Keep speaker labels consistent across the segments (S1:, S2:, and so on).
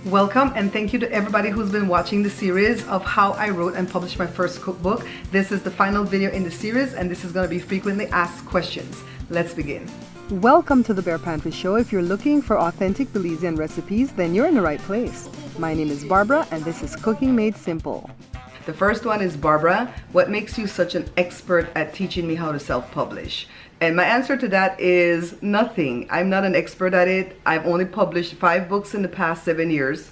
S1: Welcome and thank you to everybody who's been watching the series of how I wrote and published my first cookbook. This is the final video in the series and this is going to be frequently asked questions. Let's begin. Welcome to the Bear Pantry Show. If you're looking for authentic Belizean recipes, then you're in the right place. My name is Barbara and this is Cooking Made Simple. The first one is, Barbara, what makes you such an expert at teaching me how to self-publish? And my answer to that is nothing. I'm not an expert at it. I've only published 5 books in the past 7 years.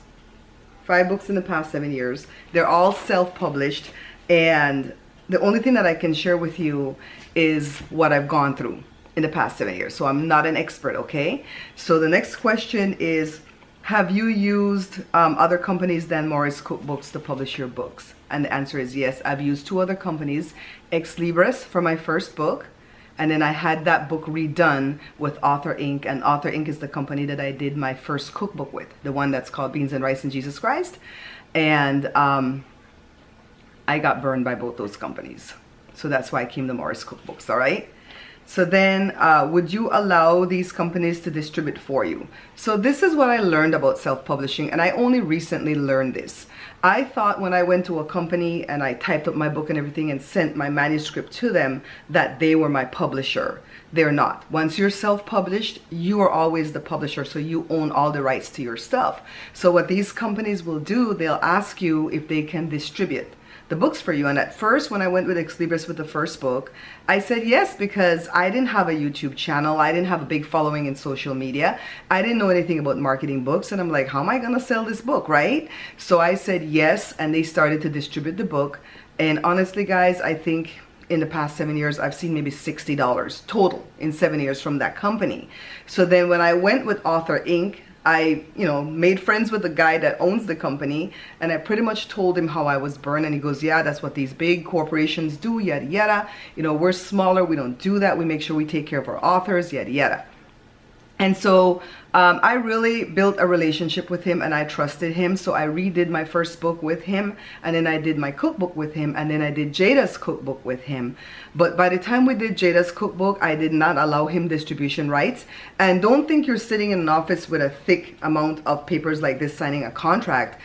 S1: 5 books in the past 7 years. They're all self-published. And the only thing that I can share with you is what I've gone through in the past 7 years. So I'm not an expert, okay? So the next question is, have you used other companies than Morris Cookbooks to publish your books? And the answer is yes. I've used 2 other companies, Ex Libris for my first book. And then I had that book redone with Author Inc. And Author Inc. is the company that I did my first cookbook with. The one that's called Beans and Rice and Jesus Christ. And I got burned by both those companies. So that's why I came to Morris Cookbooks, all right? So then, would you allow these companies to distribute for you? So this is what I learned about self-publishing, and I only recently learned this. I thought when I went to a company and I typed up my book and everything and sent my manuscript to them that they were my publisher. They're not. Once you're self-published, you are always the publisher, so you own all the rights to your stuff. So what these companies will do, they'll ask you if they can distribute the books for you. And at first, when I went with Ex Libris with the first book, I said yes because I didn't have a YouTube channel. I didn't have a big following in social media. I didn't know anything about marketing books. And I'm like, how am I going to sell this book, right? So I said yes, and they started to distribute the book. And honestly, guys, I think in the past 7 years, I've seen maybe $60 total in 7 years from that company. So then when I went with Author Inc., I, made friends with the guy that owns the company, and I pretty much told him how I was burned, and he goes, yeah, that's what these big corporations do, yada, yada. We're smaller, we don't do that. We make sure we take care of our authors, yada, yada. And so I really built a relationship with him and I trusted him. So I redid my first book with him, and then I did my cookbook with him, and then I did Jada's cookbook with him. But by the time we did Jada's cookbook, I did not allow him distribution rights. And don't think you're sitting in an office with a thick amount of papers like this signing a contract.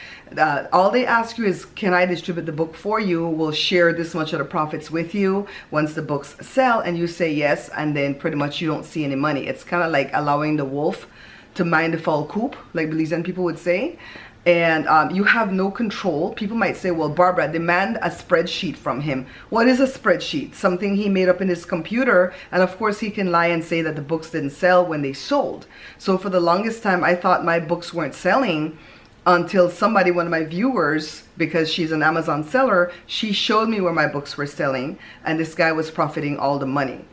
S1: All they ask you is, can I distribute the book for you? We'll share this much of the profits with you once the books sell, and you say yes, and then pretty much you don't see any money. It's kind of like allowing the wolf to mind the foul coop, like Belizean people would say. And you have no control. People might say, well, Barbara, demand a spreadsheet from him. What is a spreadsheet? Something he made up in his computer. And of course, he can lie and say that the books didn't sell when they sold. So for the longest time, I thought my books weren't selling until somebody, one of my viewers, because she's an Amazon seller, she showed me where my books were selling. And this guy was profiting all the money.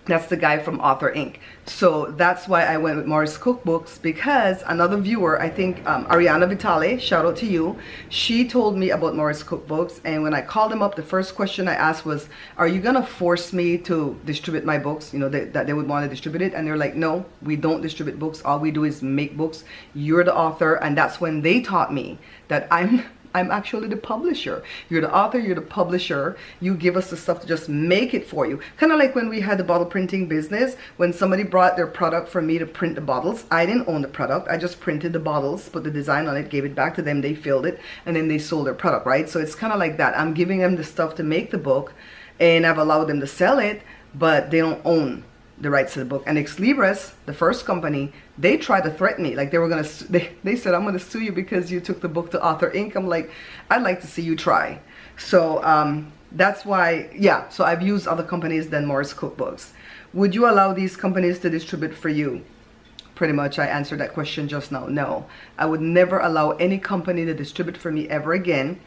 S1: That's the guy from Author Inc. So that's why I went with Morris Cookbooks, because another viewer, I think Ariana Vitale, shout out to you, she told me about Morris Cookbooks. And when I called them up, the first question I asked was, are you gonna force me to distribute my books? That they would want to distribute it. And they're like, no, we don't distribute books. All we do is make books. You're the author. And that's when they taught me that I'm actually the publisher. You're the author, you're the publisher. You give us the stuff to just make it for you. Kind of like when we had the bottle printing business, when somebody brought their product for me to print the bottles. I didn't own the product. I just printed the bottles, put the design on it, gave it back to them, they filled it, and then they sold their product, right? So it's kind of like that. I'm giving them the stuff to make the book, and I've allowed them to sell it, but they don't own the rights to the book. And Ex Libris, the first company, they tried to threaten me. Like they were gonna, they said, I'm gonna sue you because you took the book to Author Inc. I'm like, I'd like to see you try. So that's why, yeah, so I've used other companies than Morris Cookbooks. Would you allow these companies to distribute for you? Pretty much I answered that question just now. No, I would never allow any company to distribute for me ever again.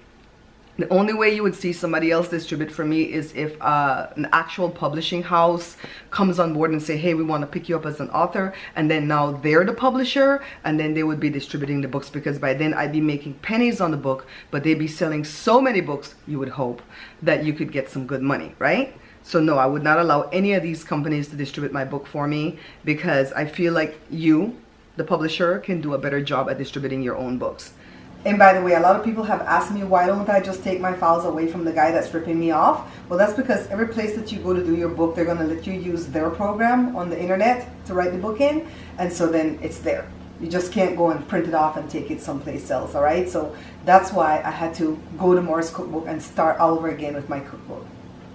S1: The only way you would see somebody else distribute for me is if an actual publishing house comes on board and say, hey, we want to pick you up as an author, and then now they're the publisher, and then they would be distributing the books, because by then I'd be making pennies on the book, but they'd be selling so many books, you would hope, that you could get some good money, right? So no, I would not allow any of these companies to distribute my book for me, because I feel like you, the publisher, can do a better job at distributing your own books. And by the way, a lot of people have asked me, why don't I just take my files away from the guy that's ripping me off? Well, that's because every place that you go to do your book, they're going to let you use their program on the internet to write the book in. And so then it's there. You just can't go and print it off and take it someplace else, all right? So that's why I had to go to Moore's Cookbook and start all over again with my cookbook.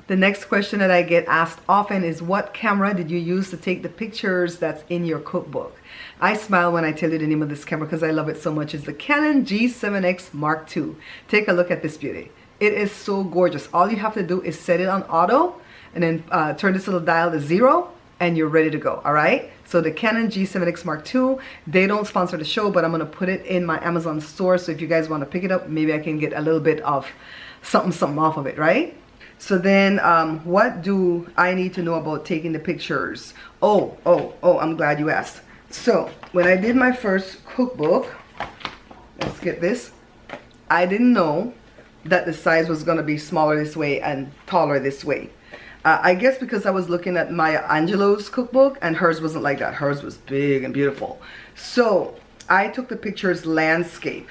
S1: The next question that I get asked often is, what camera did you use to take the pictures that's in your cookbook? I smile when I tell you the name of this camera because I love it so much. It's the Canon G7X Mark II. Take a look at this beauty. It is so gorgeous. All you have to do is set it on auto and then turn this little dial to 0 and you're ready to go, all right? So the Canon G7X Mark II, they don't sponsor the show, but I'm gonna put it in my Amazon store. So if you guys wanna pick it up, maybe I can get a little bit of something off of it, right? So then what do I need to know about taking the pictures? Oh, I'm glad you asked. So when I did my first cookbook, let's get this, I didn't know that the size was gonna be smaller this way and taller this way. I guess because I was looking at Maya Angelou's cookbook and hers wasn't like that. Hers was big and beautiful. So I took the pictures landscape.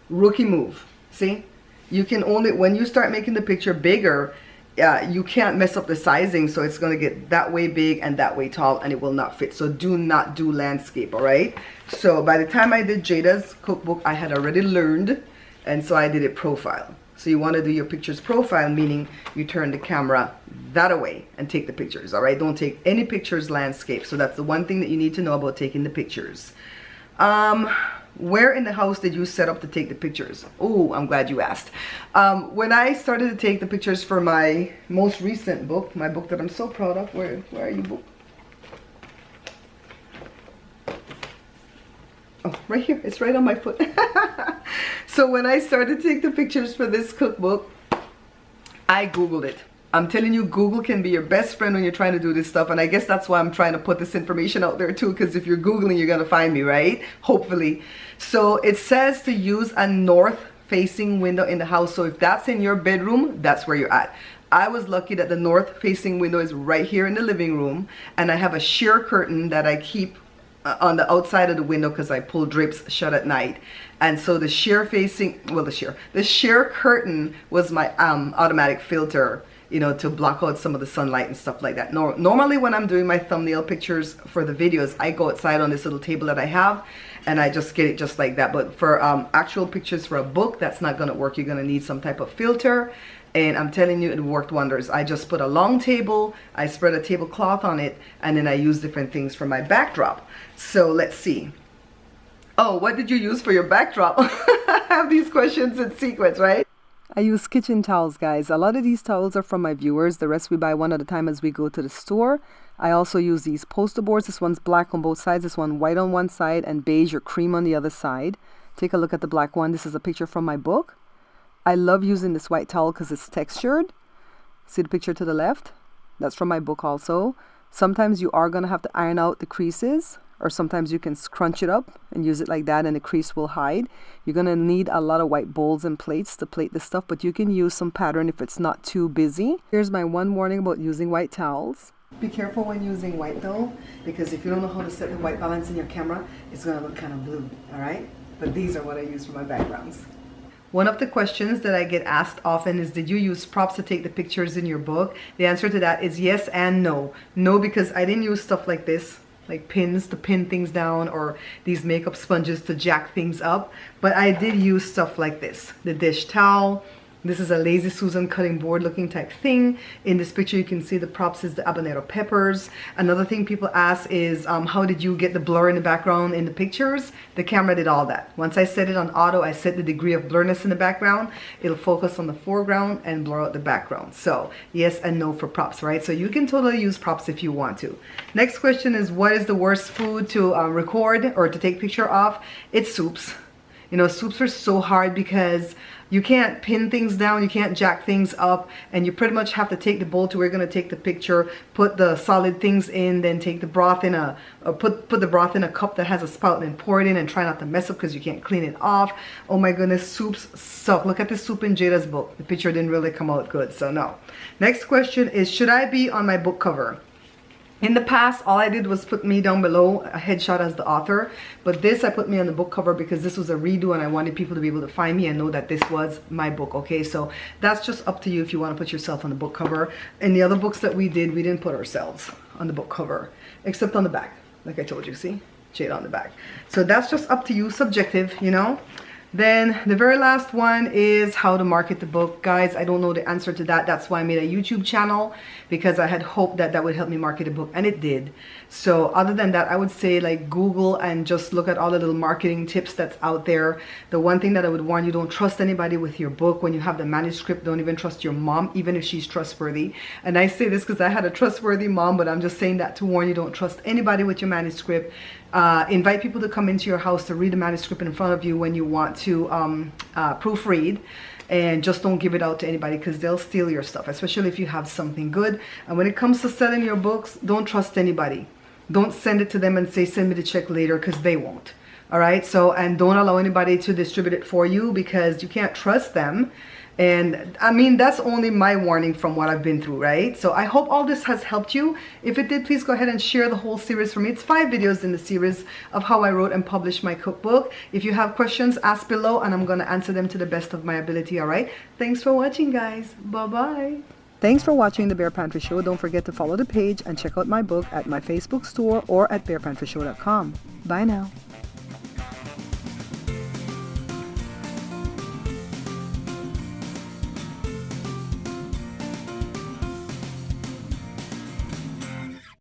S1: Rookie move, see? You can only, when you start making the picture bigger, you can't mess up the sizing, so it's gonna get that way big and that way tall and it will not fit. So do not do landscape, all right? So by the time I did Jada's cookbook, I had already learned, and so I did it profile. So you want to do your pictures profile, meaning you turn the camera that away and take the pictures, all right? Don't take any pictures landscape. So that's the one thing that you need to know about taking the pictures. Where in the house did you set up to take the pictures? Oh, I'm glad you asked. When I started to take the pictures for my most recent book, my book that I'm so proud of, where are you, book? Oh, right here. It's right on my foot. So when I started to take the pictures for this cookbook, I Googled it. I'm telling you, Google can be your best friend when you're trying to do this stuff. And I guess that's why I'm trying to put this information out there too, because if you're Googling, you're going to find me, right? Hopefully. So it says to use a north-facing window in the house. So if that's in your bedroom, that's where you're at. I was lucky that the north-facing window is right here in the living room. And I have a sheer curtain that I keep on the outside of the window because I pull drapes shut at night. And so the sheer facing, well, the sheer curtain was my automatic filter, you know, to block out some of the sunlight and stuff like that. Normally when I'm doing my thumbnail pictures for the videos, I go outside on this little table that I have and I just get it just like that. But for actual pictures for a book, that's not gonna work. You're gonna need some type of filter. And I'm telling you, it worked wonders. I just put a long table, I spread a tablecloth on it, and then I use different things for my backdrop. So let's see. Oh, what did you use for your backdrop? I have these questions in sequence, right? I use kitchen towels, guys. A lot of these towels are from my viewers. The rest we buy one at a time as we go to the store. I also use these poster boards. This one's black on both sides. This one white on one side and beige or cream on the other side. Take a look at the black one. This is a picture from my book. I love using this white towel because it's textured. See the picture to the left? That's from my book also. Sometimes you are going to have to iron out the creases, or sometimes you can scrunch it up and use it like that and the crease will hide. You're going to need a lot of white bowls and plates to plate this stuff, but you can use some pattern if it's not too busy. Here's my one warning about using white towels. Be careful when using white though, because if you don't know how to set the white balance in your camera, it's going to look kind of blue, all right? But these are what I use for my backgrounds. One of the questions that I get asked often is, did you use props to take the pictures in your book? The answer to that is yes and no. No, because I didn't use stuff like this, like pins to pin things down, or these makeup sponges to jack things up. But I did use stuff like this, the dish towel. This is a Lazy Susan cutting board looking type thing. In this picture you can see the props is the habanero peppers. Another thing people ask is how did you get the blur in the background in the pictures? The camera did all that. Once I set it on auto, I set the degree of blurriness in the background. It'll focus on the foreground and blur out the background. So yes and no for props, right? So you can totally use props if you want to. Next question is, what is the worst food to record or to take picture of? It's soups. You know, soups are so hard because you can't pin things down, you can't jack things up, and you pretty much have to take the bowl to where you're going to take the picture, put the solid things in, then take the broth in put the broth in a cup that has a spout and pour it in, and try not to mess up because you can't clean it off. Oh my goodness, soups suck. Look at the soup in Jada's book. The picture didn't really come out good, so no. Next question is, should I be on my book cover? In the past, all I did was put me down below, a headshot as the author. But this, I put me on the book cover because this was a redo and I wanted people to be able to find me and know that this was my book, okay? So that's just up to you if you want to put yourself on the book cover. And the other books that we did, we didn't put ourselves on the book cover, except on the back, like I told you, see? jade on the back. So that's just up to you, subjective, you know. Then the very last one is how to market the book. Guys, I don't know the answer to that. That's why I made a YouTube channel, because I had hoped that that would help me market a book, and it did. So other than that, I would say like Google and just look at all the little marketing tips that's out there. The one thing that I would warn you, don't trust anybody with your book. When you have the manuscript, don't even trust your mom, even if she's trustworthy. And I say this because I had a trustworthy mom, but I'm just saying that to warn you, don't trust anybody with your manuscript. Invite people to come into your house to read the manuscript in front of you when you want to proofread, and just don't give it out to anybody, because they'll steal your stuff, especially if you have something good. And when it comes to selling your books, don't trust anybody. Don't send it to them and say send me the check later, because they won't. All right, so, and don't allow anybody to distribute it for you, because you can't trust them. And I mean, that's only my warning from what I've been through, right? So I hope all this has helped you. If it did, please go ahead and share the whole series for me. It's 5 videos in the series of how I wrote and published my cookbook. If you have questions, ask below and I'm going to answer them to the best of my ability. All right, thanks for watching, guys. Bye-bye. Thanks for watching the Bear Pantry Show. Don't forget to follow the page and check out my book at my Facebook store or at bearpantryshow.com. Bye now.